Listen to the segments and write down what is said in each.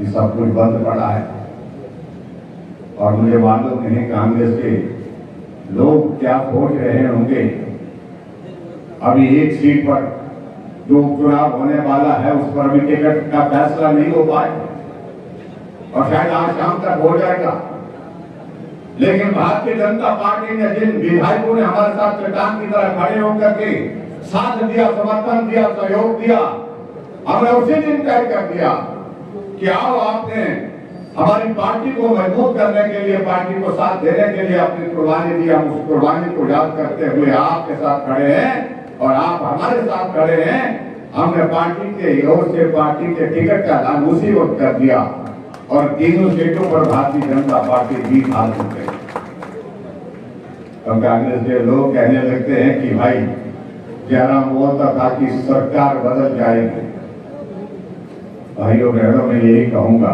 कि सब कुछ बंद पड़ा है। और मुझे मालूम नहीं कांग्रेस के लोग क्या सोच रहे होंगे। अभी एक सीट पर जो चुनाव होने वाला है उस पर भी टिकट का फैसला नहीं हो पाए और शायद आज शाम तक हो जाएगा। लेकिन भारतीय जनता पार्टी ने जिन विधायकों ने हमारे साथ चट्टान की तरह खड़े होकर के साथ दिया, समर्थन दिया, सहयोग दिया, हमने उसी दिन तय कर दिया कि आओ आपने हमारी पार्टी को मजबूत करने के लिए, पार्टी को साथ देने के लिए अपनी कुर्बानी दी। हम उस कुर्बानी को याद करते हुए आपके साथ खड़े हैं और आप हमारे साथ खड़े हैं। हमने पार्टी के ओर से पार्टी के टिकट का ऐलान उसी वक्त कर दिया और तीनों सीटों पर भारतीय जनता पार्टी जीत हासिल करी। अब कांग्रेस के लोग कहने लगते हैं कि भाई जयराम बोलता था कि सरकार बदल जाएगी। भाइयों बहनों मैं यही कहूंगा,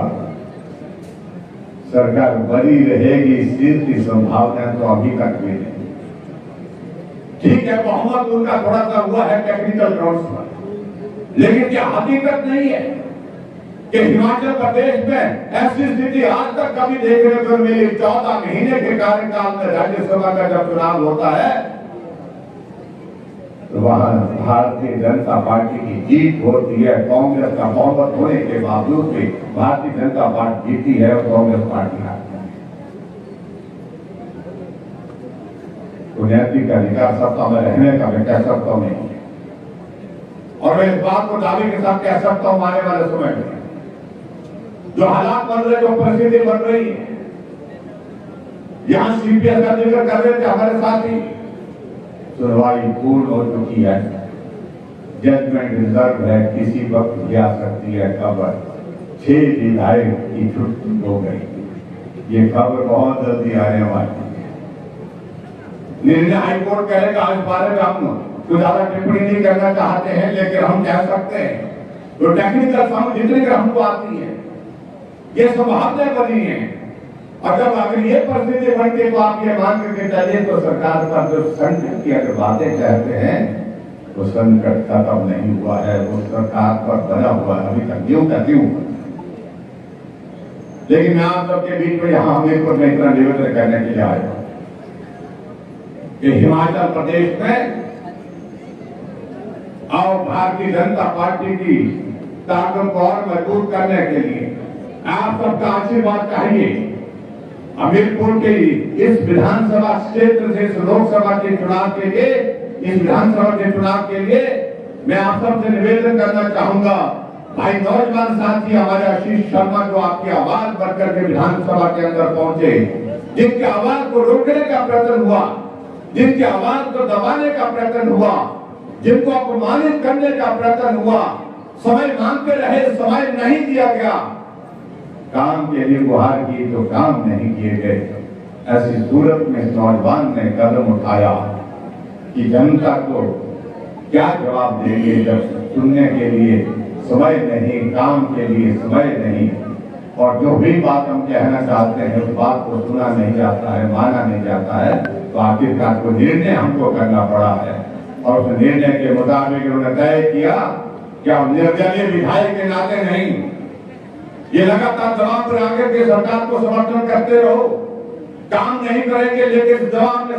सरकार बनी रहेगी इसकी संभावना तो अभी तक भी नहीं। ठीक है, बहुमत उनका थोड़ा सा हुआ है टेक्निकल ग्राउंड्स पर, लेकिन क्या हकीकत नहीं है कि हिमाचल प्रदेश में ऐसी स्थिति आज तक कभी देखने को मिली। 14 महीने के कार्यकाल में राज्यसभा का जब चुनाव होता है तो वहां भारतीय जनता पार्टी की जीत होती है। कांग्रेस का बहुमत होने के बावजूद भी भारतीय जनता पार्टी जीती है और कांग्रेस पार्टी हारती है। तो नैतिक अधिकार सत्ता में रहने का मैं कह सकता हूं नहीं, और मैं इस बात को दावे के साथ कह सकता हूं आने वाले समय में जो हालात बन रहे, जो परिस्थिति बन रही है, यहां सीपीएस का जिक्र कर रहे थे हमारे साथी, सुनवाई पूर्ण हो चुकी है, जजमेंट रिजर्व है, किसी वक्त भी आ सकती है खबर। 6 विधायक की छुट्टी हो गई, ये खबर बहुत जल्दी आने वाली है। निर्णय हाईकोर्ट कहेगा इस बारे में हम तो ज्यादा टिप्पणी नहीं करना चाहते हैं, लेकिन हम कह सकते हैं जो टेक्निकल समझ जितनी हमको आती है ये संभावनाएं बनी है। और जब अगर ये परिस्थिति बनती है तो आप ये मान करके चलिए तो सरकार पर जो संकट की अगर बातें कहते हैं तो संकट खत्म नहीं हुआ है, वो सरकार पर बना हुआ है, अभी तक न्यू का न्यू। लेकिन मैं आप सबके बीच में यहाँ हमीरपुर में इतना निवेदन करने के लिए आया कि हिमाचल प्रदेश में और भारतीय जनता पार्टी की ताकत को और मजबूत करने के लिए आप सबका आशीर्वाद चाहिए। हमीरपुर के इस विधानसभा क्षेत्र से इस लोकसभा के चुनाव के लिए, इस विधानसभा के चुनाव के लिए मैं आप सबसे निवेदन करना चाहूंगा। भाई नौजवान साथी हमारे आशीष शर्मा जो आपकी आवाज बढ़कर के विधानसभा के अंदर पहुंचे, जिनकी आवाज को रोकने का प्रयत्न हुआ, जिनकी आवाज को दबाने का प्रयत्न हुआ, जिनको अपमानित करने का प्रयत्न हुआ, समय मांगते रहे, समय नहीं दिया गया, काम के लिए गुहार की तो काम नहीं किए गए। ऐसी सूरत में नौजवान ने कदम उठाया कि जनता को क्या जवाब देंगे जब सुनने के लिए समय नहीं, काम के लिए समय नहीं, और जो भी बात हम कहना चाहते हैं उस बात को सुना नहीं जाता है, माना नहीं जाता है। तो आखिरकार को निर्णय हमको करना पड़ा है और उस निर्णय के मुताबिक उन्होंने तय किया कि हम निर्दलीय विधायक के नाते नहीं, ये लगातार दबाव पर आगे के सरकार को समर्थन करते रहो, काम नहीं करेंगे लेकिन दबाव में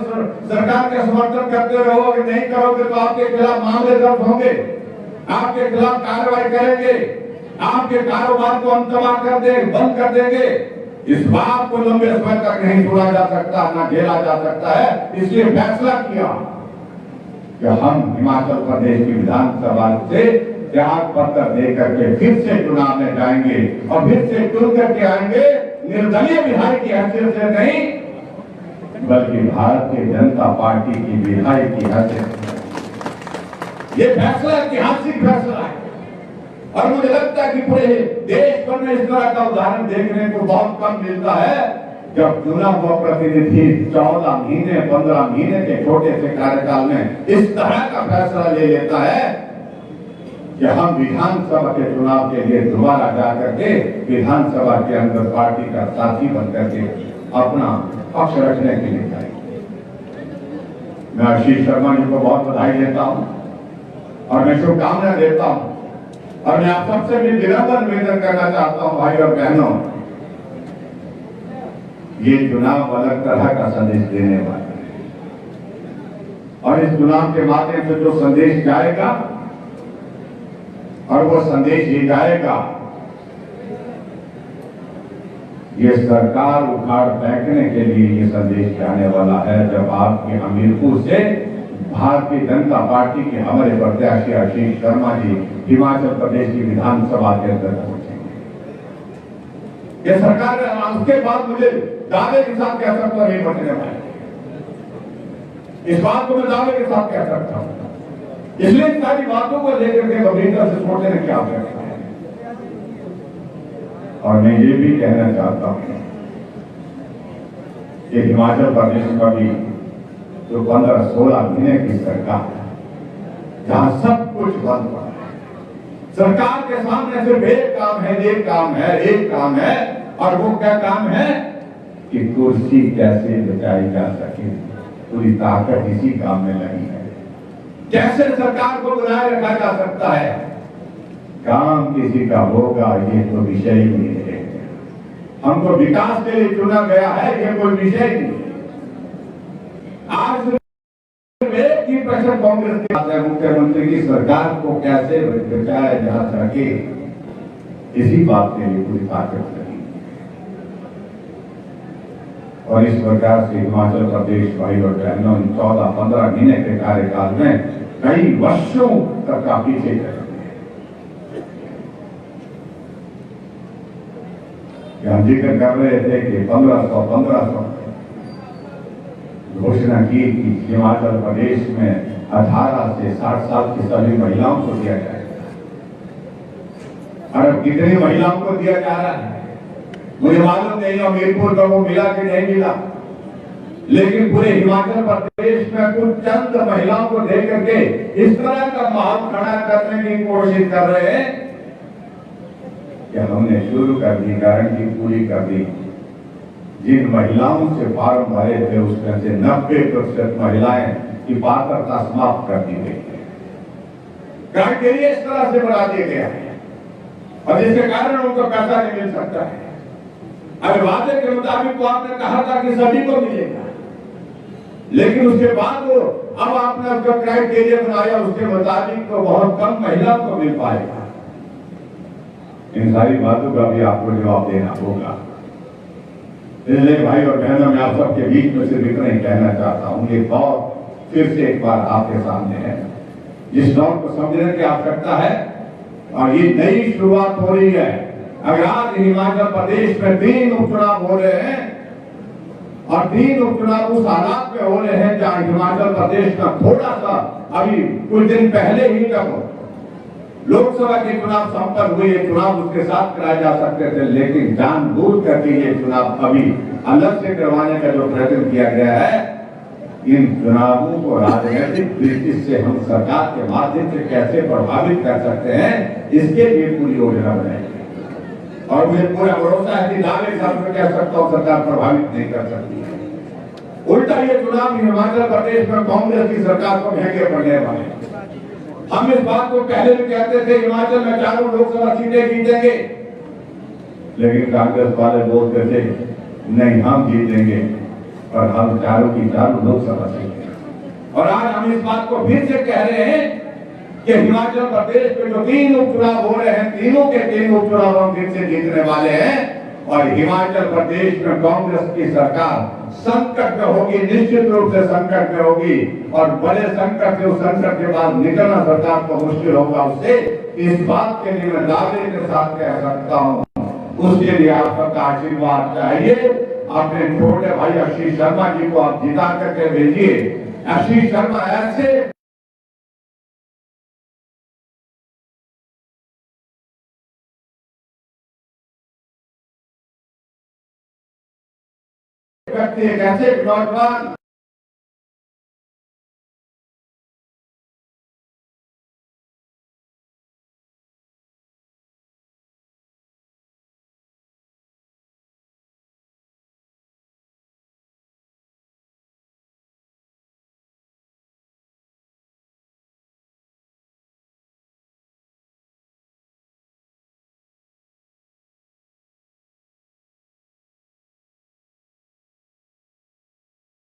सरकार का समर्थन करते रहो। अगर नहीं करोगे तो आपके खिलाफ मामले दर्ज होंगे, आपके खिलाफ कार्रवाई करेंगे, आपके कारोबार को हम तबाह कर देंगे, बंद कर देंगे। इस बात को लंबे समय तक नहीं सुना जा सकता, ना झेला जा सकता है। इसलिए फैसला किया कि हम हिमाचल प्रदेश की विधानसभा से त्याग पत्र देकर के फिर से चुनाव में जाएंगे और फिर से चुन करके आएंगे, निर्दलीय विधायक की हैसियत से नहीं बल्कि भारतीय जनता पार्टी की विधायक की हैसियत। ये फैसला ऐतिहासिक फैसला है और मुझे लगता है कि पूरे देश भर में इस तरह का उदाहरण देखने को बहुत कम मिलता है जब चुना हुआ प्रतिनिधि 14 महीने 15 महीने के छोटे से कार्यकाल में इस तरह का फैसला ले लेता है कि हम विधानसभा के चुनाव के लिए दोबारा जाकर के विधानसभा के अंदर पार्टी का साथी बनकर के अपना पक्ष रखने के लिए जाएंगे। मैं आशीष शर्मा जी को बहुत बधाई देता हूं और मैं शुभकामनाएं देता हूं और मैं आप सबसे भी विनम्र निवेदन करना चाहता हूं भाई और बहनों, ये चुनाव अलग तरह का संदेश देने वाला है और इस चुनाव के माध्यम से जो संदेश जाएगा और वो संदेश ये जाएगा, ये सरकार उखाड़ फेंकने के लिए ये संदेश जाने वाला है। जब आपके हमीरपुर से भारतीय जनता पार्टी के हमारे प्रत्याशी आशीष शर्मा जी हिमाचल प्रदेश की विधानसभा के अंदर पहुंचेंगे, ये सरकार उसके बाद मुझे दावे के साथ कह सकता नहीं बचने वाले, इस बात को मैं दावे के साथ कह सकता हूं। इसलिए इन सारी बातों को लेकर के गंभीरता से सोचने की आवश्यकता है। और मैं ये भी कहना चाहता हूं कि हिमाचल प्रदेश का भी जो 15-16 महीने की सरकार है, जहां सब कुछ बंद पड़ा है, सरकार के सामने सिर्फ एक काम है, एक काम है और वो क्या काम है कि कुर्सी कैसे बचाई जा सके। पूरी ताकत इसी काम में लगी है। कैसे सरकार को बनाए रखा जा सकता है, काम किसी का होगा ये तो विषय ही नहीं है। हमको विकास के लिए चुना गया है, ये कोई विषय नहीं है। आज एक ही प्रश्न कांग्रेस के पास है, मुख्यमंत्री की सरकार को कैसे बचाया जा सके, इसी बात के लिए पूरी ताकत लगी। और इस प्रकार से हिमाचल प्रदेश भाई और बहनों 14-15 महीने के कार्यकाल में कई वर्षों तक का पीछे चले। हम जिक्र कर रहे थे कि 1500 घोषणा की कि हिमाचल प्रदेश में 18 से 60 साल की सभी महिलाओं को दिया जाएगा। और अब कितनी महिलाओं को दिया जा रहा है मुझे मालूम नहीं, हमीरपुर का वो मिला कि नहीं मिला, लेकिन पूरे हिमाचल प्रदेश में कुछ चंद महिलाओं को देख करके इस तरह का माहौल खड़ा करने की कोशिश कर रहे हैं कि हमने शुरू कर दी, गारंटी पूरी कर दी। जिन महिलाओं से फॉर्म भरे थे उसमें से 90% महिलाएं की पात्रता समाप्त कर दी गई है। क्राइटेरिया इस तरह से बढ़ा दिया गया है और जिसके कारण उनको पैसा नहीं मिल सकता है। अरे वादे के मुताबिक तो आपने कहा था कि सभी को मिलेगा, लेकिन उसके बाद वो अब आपने उसका क्राइटेरिया बनाया, उसके मुताबिक तो बहुत कम महिलाओं को मिल पाएगा। इन सारी बातों का भी आपको जवाब देना होगा। इसलिए भाई और बहनों, मैं आप सबके बीच में सिर्फ इतना ही कहना चाहता हूं, ये दौर फिर से एक बार आपके सामने है, जिस दौर को समझने की आवश्यकता है और ये नई शुरुआत हो रही है। अगर आज हिमाचल प्रदेश में 3 उपचुनाव हो रहे हैं और 3 उपचुनाव उस हालात में हो रहे हैं जहां हिमाचल प्रदेश का थोड़ा सा अभी कुछ दिन पहले ही जब लोकसभा के चुनाव संपन्न हुए, ये चुनाव उसके साथ कराए जा सकते थे, लेकिन जानबूझ करके ये चुनाव अभी अलग से करवाने का जो प्रयत्न किया गया है, इन चुनावों को राजनीतिक दृष्टि से हम सरकार के माध्यम से कैसे प्रभावित कर सकते हैं, इसके लिए पूरी योजना बनाई। और मुझे पूरा भरोसा है कि दावे के साथ मैं कह सकता हूं सरकार प्रभावित नहीं कर सकती है। उल्टा ये चुनाव हिमाचल प्रदेश में कांग्रेस की सरकार को महंगे पड़ने वाले। हम इस बात को पहले भी कहते थे हिमाचल में 4 लोकसभा सीटें जीतेंगे, लेकिन कांग्रेस वाले बोलते थे नहीं हम जीतेंगे और हम 4 की 4 लोकसभा सीटें। और आज हम इस बात को फिर से कह रहे हैं कि हिमाचल प्रदेश में जो 3 उपचुनाव हो रहे हैं, तीनों के 3 उपचुनाव हम फिर से जीतने वाले हैं। और हिमाचल प्रदेश में कांग्रेस की सरकार संकट में होगी, निश्चित रूप से संकट में होगी और बड़े संकट से, उस संकट के बाद निकलना सरकार को मुश्किल होगा। उससे इस बात के लिए मैं दावे के साथ कह सकता हूँ, उसके लिए आप सबका आशीर्वाद चाहिए। अपने छोटे भाई आशीष शर्मा जी को आप जिता करके भेजिए। आशीष शर्मा ऐसे व्यक्ति, एक ऐसे नौजवान